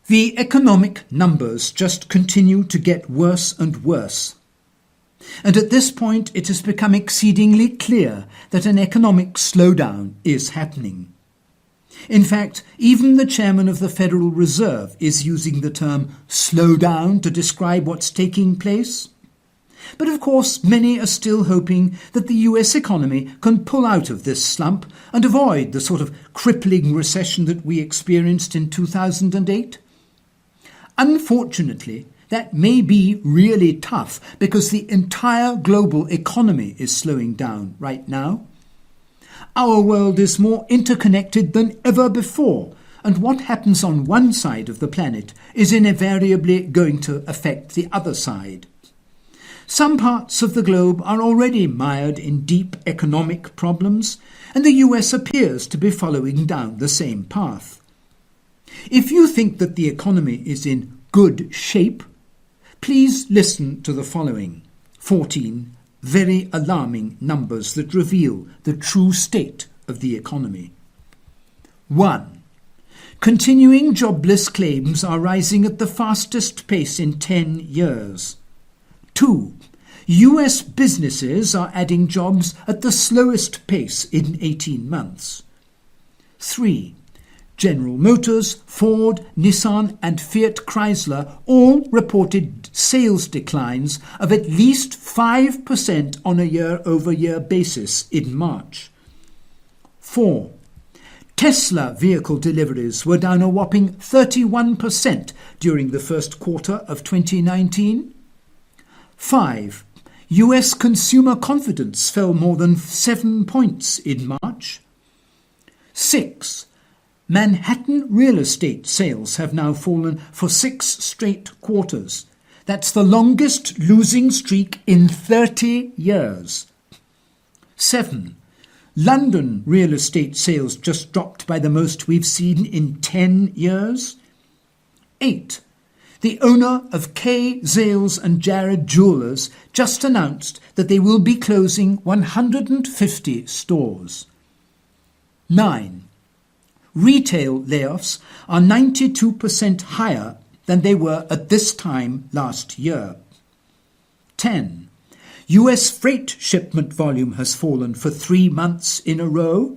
The economic numbers just continue to get worse and worse. And at this point, it has become exceedingly clear that an economic slowdown is happening. In fact, even the chairman of the Federal Reserve is using the term slowdown to describe what's taking place. But of course, many are still hoping that the US economy can pull out of this slump and avoid the sort of crippling recession that we experienced in 2008. Unfortunately, that may be really tough because the entire global economy is slowing down right now. Our world is more interconnected than ever before, and what happens on one side of the planet is invariably going to affect the other side. Some parts of the globe are already mired in deep economic problems, and the US appears to be following down the same path. If you think that the economy is in good shape, please listen to the following 14 very alarming numbers that reveal the true state of the economy. 1. Continuing jobless claims are rising at the fastest pace in 10 years. 2. US businesses are adding jobs at the slowest pace in 18 months. 3. General Motors, Ford, Nissan and Fiat Chrysler all reported sales declines of at least 5% on a year-over-year basis in March. 4. Tesla vehicle deliveries were down a whopping 31% during the first quarter of 2019. 5. US consumer confidence fell more than 7 points in March. 6. Manhattan real estate sales have now fallen for 6 straight quarters. That's the longest losing streak in 30 years. 7. London real estate sales just dropped by the most we've seen in 10 years. 8. The owner of Kay, Zales and Jared Jewelers just announced that they will be closing 150 stores. 9. Retail layoffs are 92% higher than they were at this time last year. 10. US freight shipment volume has fallen for 3 months in a row.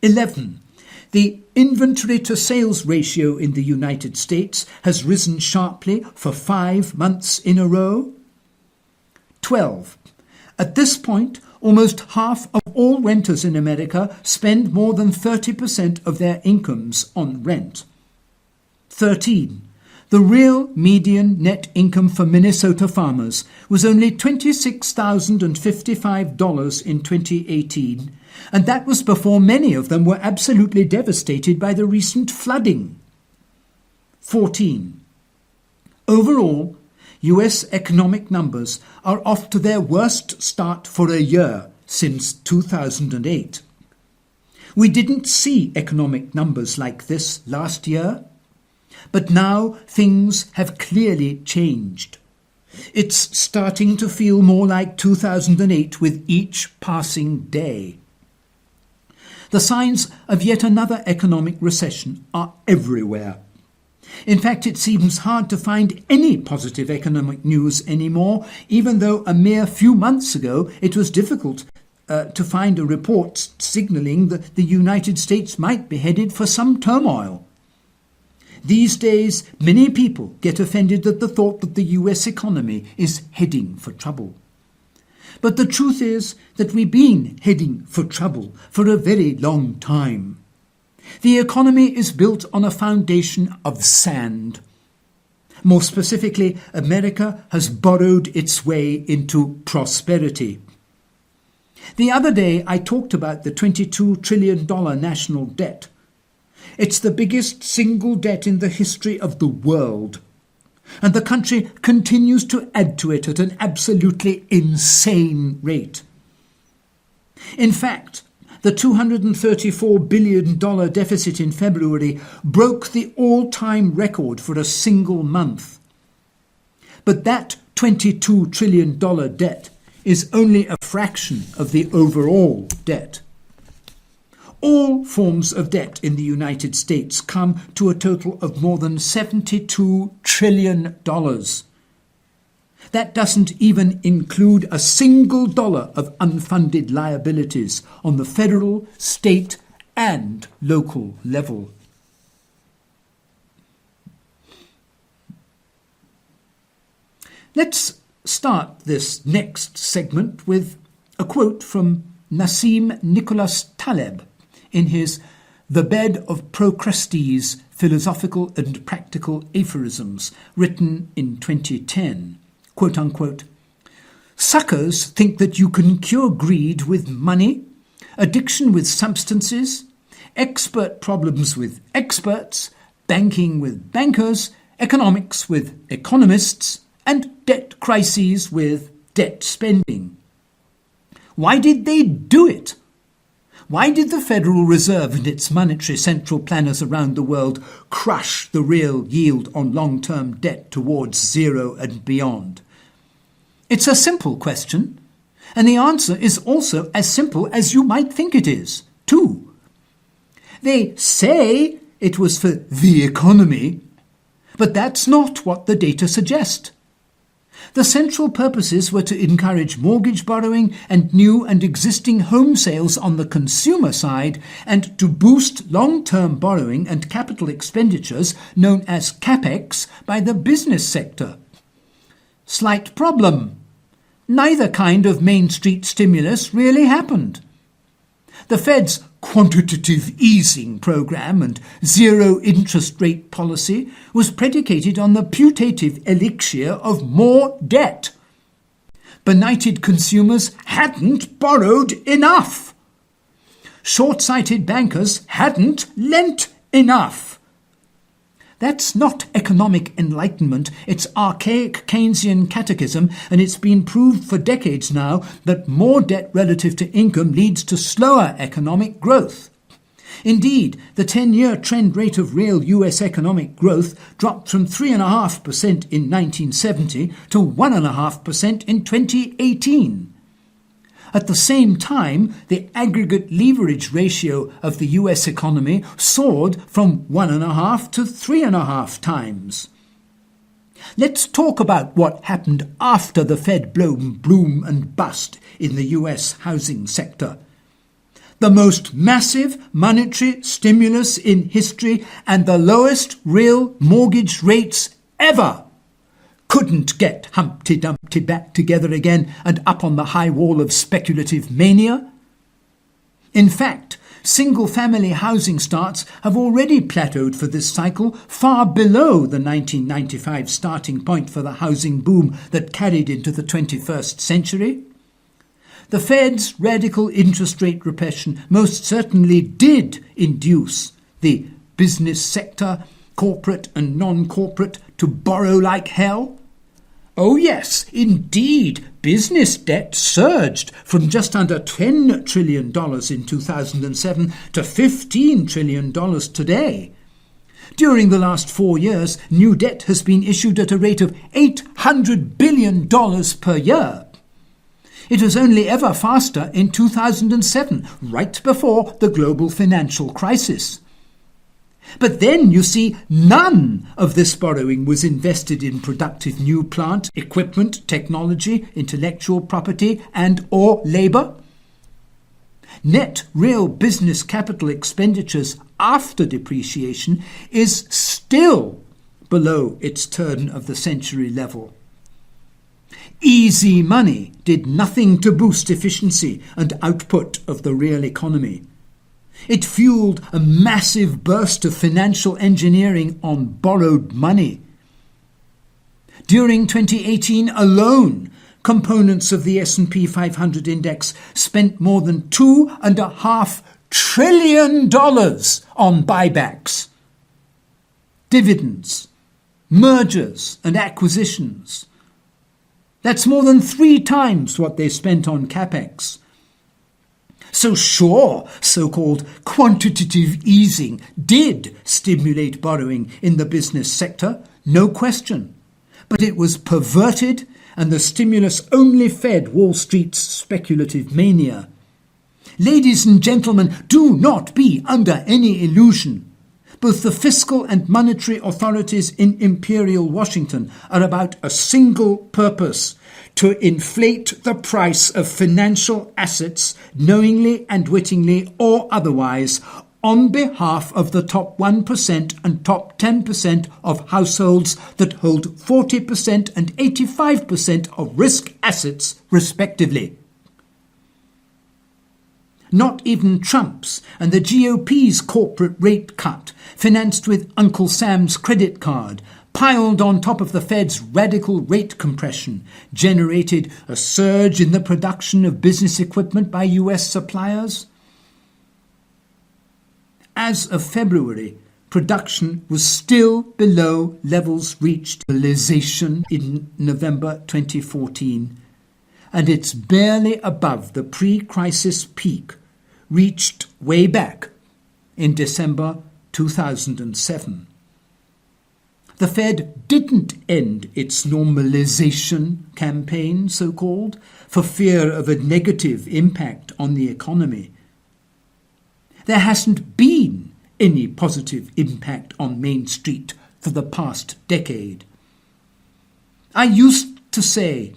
11. The inventory to sales ratio in the United States has risen sharply for 5 months in a row. 12. At this point, almost half of all renters in America spend more than 30% of their incomes on rent. 13. The real median net income for Minnesota farmers was only $26,055 in 2018, and that was before many of them were absolutely devastated by the recent flooding. 14. Overall, US economic numbers are off to their worst start for a year since 2008. We didn't see economic numbers like this last year, but now things have clearly changed. It's starting to feel more like 2008 with each passing day. The signs of yet another economic recession are everywhere. In fact, it seems hard to find any positive economic news anymore, even though a mere few months ago it was difficult to find a report signalling that the United States might be headed for some turmoil. These days, many people get offended at the thought that the US economy is heading for trouble. But the truth is that we've been heading for trouble for a very long time. The economy is built on a foundation of sand. More specifically, America has borrowed its way into prosperity. The other day, I talked about the $22 trillion national debt. It's the biggest single debt in the history of the world. And the country continues to add to it at an absolutely insane rate. In fact, the $234 billion deficit in February broke the all-time record for a single month. But that $22 trillion debt is only a fraction of the overall debt. All forms of debt in the United States come to a total of more than $72 trillion. That doesn't even include a single dollar of unfunded liabilities on the federal, state, and local level. Let's start this next segment with a quote from Nassim Nicholas Taleb in his The Bed of Procrustes, Philosophical and Practical Aphorisms, written in 2010. Quote unquote, "Suckers think that you can cure greed with money, addiction with substances, expert problems with experts, banking with bankers, economics with economists, and debt crises with debt spending." Why did they do it? Why did the Federal Reserve and its monetary central planners around the world crush the real yield on long-term debt towards zero and beyond? It's a simple question, and the answer is also as simple as you might think it is, too. They say it was for the economy, but that's not what the data suggest. The central purposes were to encourage mortgage borrowing and new and existing home sales on the consumer side, and to boost long-term borrowing and capital expenditures, known as CapEx, by the business sector. Slight problem. Neither kind of Main Street stimulus really happened. The Fed's quantitative easing program and zero interest rate policy was predicated on the putative elixir of more debt. Benighted consumers hadn't borrowed enough. Short-sighted bankers hadn't lent enough. That's not economic enlightenment, it's archaic Keynesian catechism, and it's been proved for decades now that more debt relative to income leads to slower economic growth. Indeed, the 10-year trend rate of real US economic growth dropped from 3.5% in 1970 to 1.5% in 2018. At the same time, the aggregate leverage ratio of the US economy soared from 1.5 to 3.5 times. Let's talk about what happened after the Fed boom and bust in the US housing sector. The most massive monetary stimulus in history and the lowest real mortgage rates ever couldn't get Humpty Dumpty back together again and up on the high wall of speculative mania. In fact, single-family housing starts have already plateaued for this cycle, far below the 1995 starting point for the housing boom that carried into the 21st century. The Fed's radical interest rate repression most certainly did induce the business sector, corporate and non-corporate, to borrow like hell. Oh yes, indeed, business debt surged from just under $10 trillion in 2007 to $15 trillion today. During the last 4 years, new debt has been issued at a rate of $800 billion per year. It was only ever faster in 2007, right before the global financial crisis. But then, you see, none of this borrowing was invested in productive new plant, equipment, technology, intellectual property, and or labour. Net real business capital expenditures after depreciation is still below its turn of the century level. Easy money did nothing to boost efficiency and output of the real economy. It fueled a massive burst of financial engineering on borrowed money. During 2018 alone, components of the S&P 500 index spent more than $2.5 trillion on buybacks, dividends, mergers and acquisitions. That's more than 3 times what they spent on CapEx. So sure, so-called quantitative easing did stimulate borrowing in the business sector, no question. But it was perverted, and the stimulus only fed Wall Street's speculative mania. Ladies and gentlemen, do not be under any illusion. Both the fiscal and monetary authorities in Imperial Washington are about a single purpose: to inflate the price of financial assets, knowingly and wittingly or otherwise, on behalf of the top 1% and top 10% of households that hold 40% and 85% of risk assets, respectively. Not even Trump's and the GOP's corporate rate cut, financed with Uncle Sam's credit card, piled on top of the Fed's radical rate compression, generated a surge in the production of business equipment by US suppliers. As of February, production was still below levels reached Recession in November 2014, and it's barely above the pre-crisis peak reached way back in December 2007. The Fed didn't end its normalization campaign, so-called, for fear of a negative impact on the economy. There hasn't been any positive impact on Main Street for the past decade. I used to say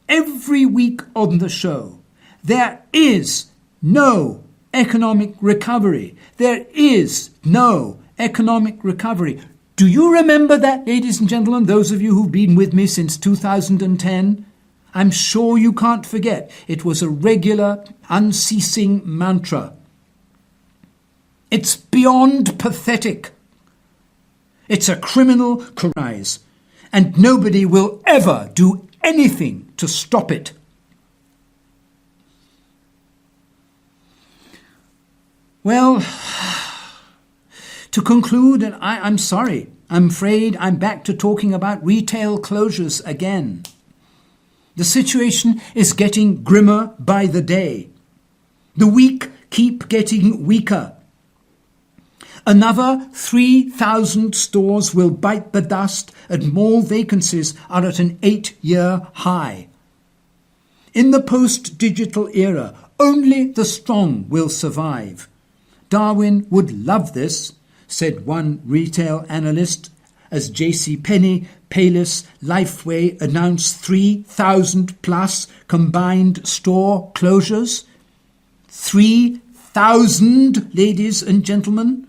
every week on the show, there is no economic recovery. There is no economic recovery. Do you remember that, ladies and gentlemen, those of you who've been with me since 2010? I'm sure you can't forget. It was a regular, unceasing mantra. It's beyond pathetic. It's a criminal rise, and nobody will ever do anything to stop it. Well, to conclude, and I'm sorry, I'm afraid I'm back to talking about retail closures again. The situation is getting grimmer by the day. The weak keep getting weaker. Another 3,000 stores will bite the dust, and mall vacancies are at an 8-year high. In the post-digital era, only the strong will survive. Darwin would love this, said one retail analyst, as JCPenney, Payless, Lifeway announced 3,000 plus combined store closures. 3,000, ladies and gentlemen.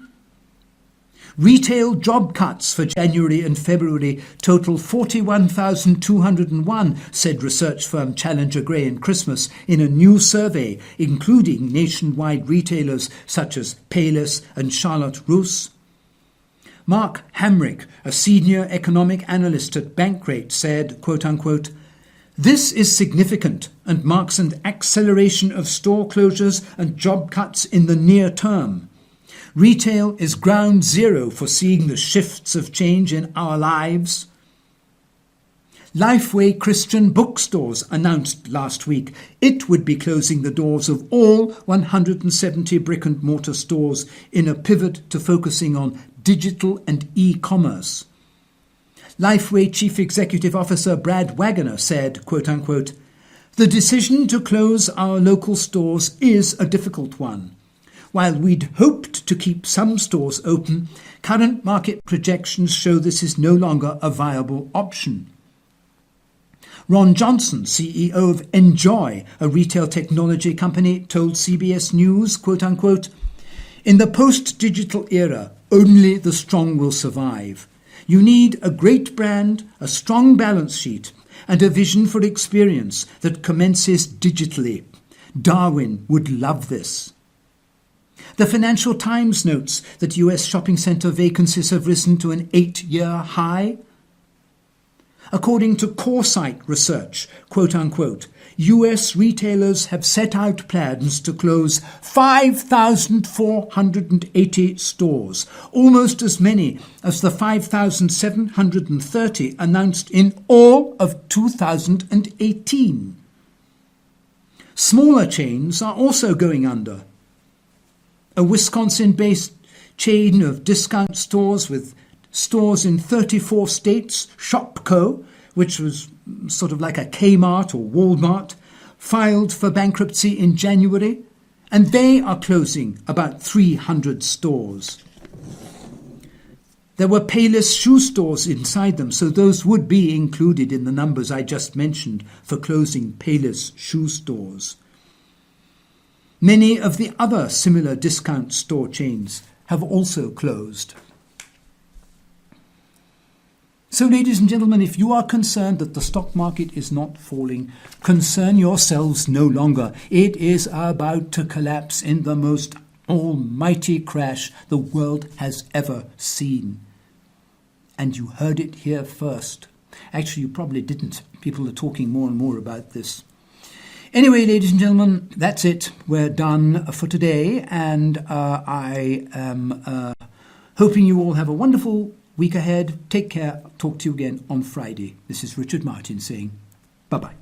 Retail job cuts for January and February total 41,201, said research firm Challenger Gray and Christmas in a new survey, including nationwide retailers such as Payless and Charlotte Russe. Mark Hamrick, a senior economic analyst at Bankrate, said, quote unquote, "This is significant and marks an acceleration of store closures and job cuts in the near term. Retail is ground zero for seeing the shifts of change in our lives." Lifeway Christian bookstores announced last week it would be closing the doors of all 170 brick-and-mortar stores in a pivot to focusing on digital and e-commerce. Lifeway Chief Executive Officer Brad Wagoner said, quote unquote, "The decision to close our local stores is a difficult one. While we'd hoped to keep some stores open, current market projections show this is no longer a viable option." Ron Johnson, CEO of Enjoy, a retail technology company, told CBS News, quote unquote, "In the post-digital era, only the strong will survive. You need a great brand, a strong balance sheet, and a vision for experience that commences digitally. Darwin would love this." The Financial Times notes that US shopping centre vacancies have risen to an 8-year high. According to Coresight Research, quote unquote, US retailers have set out plans to close 5,480 stores, almost as many as the 5,730 announced in all of 2018. Smaller chains are also going under. A Wisconsin-based chain of discount stores with stores in 34 states, Shopko, which was sort of like a Kmart or Walmart, filed for bankruptcy in January, and they are closing about 300 stores. There were Payless shoe stores inside them, so those would be included in the numbers I just mentioned for closing Payless shoe stores. Many of the other similar discount store chains have also closed. So, ladies and gentlemen, if you are concerned that the stock market is not falling, concern yourselves no longer. It is about to collapse in the most almighty crash the world has ever seen. And you heard it here first. Actually, you probably didn't. People are talking more and more about this. Anyway, ladies and gentlemen, that's it. We're done for today, and I am hoping you all have a wonderful week ahead. Take care. Talk to you again on Friday. This is Richard Martin saying bye-bye.